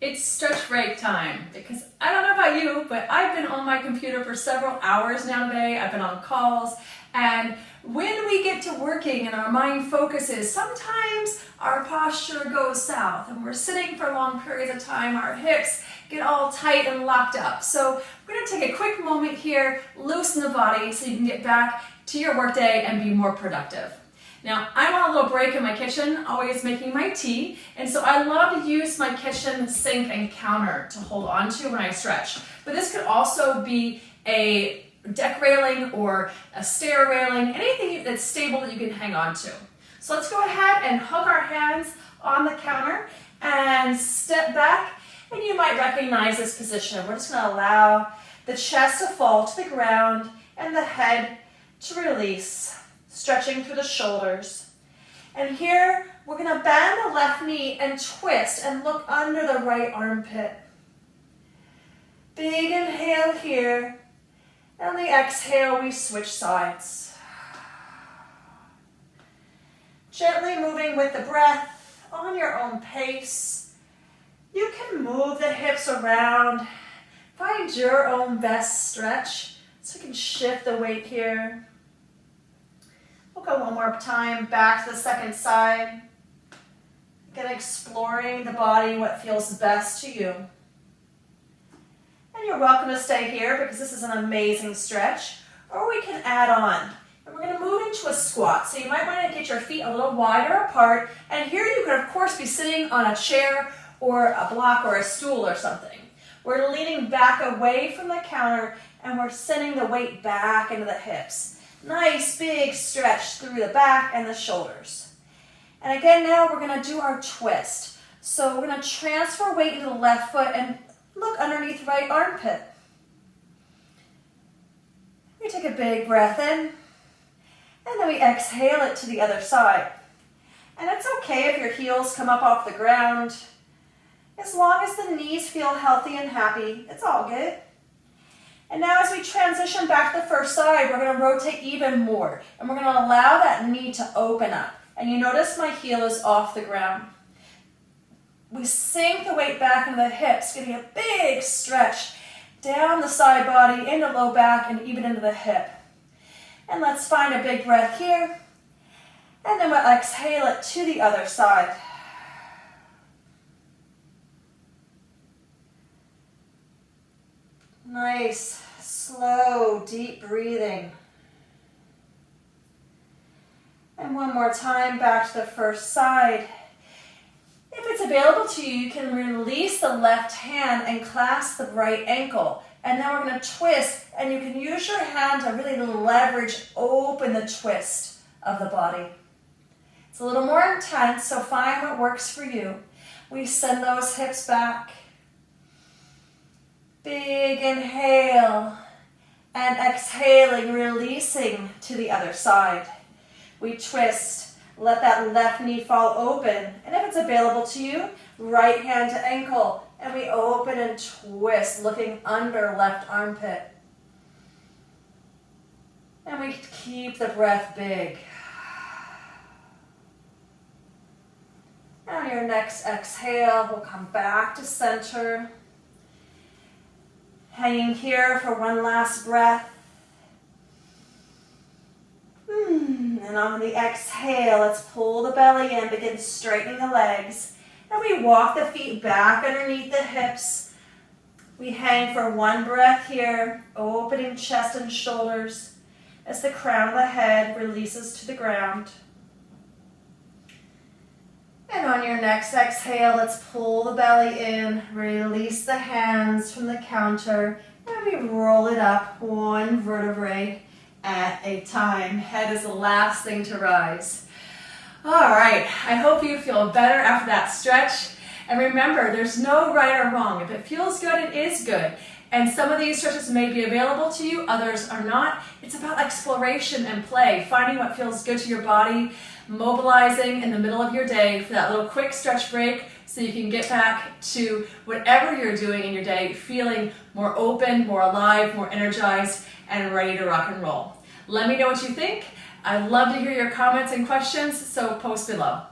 It's stretch break time because I don't know about you, but I've been on my computer for several hours now today. I've been on calls, and when we get to working and our mind focuses, sometimes our posture goes south and we're sitting for long periods of time. Our hips get all tight and locked up. So we're going to take a quick moment here, loosen the body so you can get back to your workday and be more productive. Now, I'm on a little break in my kitchen, always making my tea, and so I love to use my kitchen sink and counter to hold on to when I stretch. But this could also be a deck railing or a stair railing, anything that's stable that you can hang on to. So let's go ahead and hook our hands on the counter and step back, and you might recognize this position. We're just going to allow the chest to fall to the ground and the head to release, stretching through the shoulders. And here, we're going to bend the left knee and twist and look under the right armpit. Big inhale here. And the exhale, we switch sides. Gently moving with the breath on your own pace. You can move the hips around. Find your own best stretch. So you can shift the weight here. We'll go one more time back to the second side. Again, exploring the body, what feels best to you. And you're welcome to stay here because this is an amazing stretch. Or we can add on. And we're going to move into a squat. So you might want to get your feet a little wider apart. And here you could, of course, be sitting on a chair or a block or a stool or something. We're leaning back away from the counter and we're sending the weight back into the hips. Nice big stretch through the back and the shoulders. And again, now we're going to do our twist. So we're going to transfer weight into the left foot and look underneath the right armpit. We take a big breath in, and then we exhale it to the other side. And it's okay if your heels come up off the ground. As long as the knees feel healthy and happy, it's all good. And now as we transition back to the first side, we're going to rotate even more. And we're going to allow that knee to open up. And you notice my heel is off the ground. We sink the weight back into the hips, getting a big stretch down the side body, into low back, and even into the hip. And let's find a big breath here. And then we'll exhale it to the other side. Nice, slow, deep breathing. And one more time, back to the first side. If it's available to you, you can release the left hand and clasp the right ankle. And then we're going to twist, and you can use your hand to really leverage, open the twist of the body. It's a little more intense, so find what works for you. We send those hips back. Big inhale, and exhaling, releasing to the other side. We twist, let that left knee fall open, and if it's available to you, right hand to ankle, and we open and twist, looking under left armpit. And we keep the breath big. On your next exhale, we'll come back to center. Hanging here for one last breath. And on the exhale, let's pull the belly in, begin straightening the legs. And we walk the feet back underneath the hips. We hang for one breath here, opening chest and shoulders as the crown of the head releases to the ground. And on your next exhale, let's pull the belly in, release the hands from the counter, and we roll it up one vertebrae at a time. Head is the last thing to rise. All right, I hope you feel better after that stretch. And remember, there's no right or wrong. If it feels good, it is good. And some of these stretches may be available to you, others are not. It's about exploration and play, finding what feels good to your body, mobilizing in the middle of your day for that little quick stretch break so you can get back to whatever you're doing in your day, feeling more open, more alive, more energized, and ready to rock and roll. Let me know what you think. I'd love to hear your comments and questions, so post below.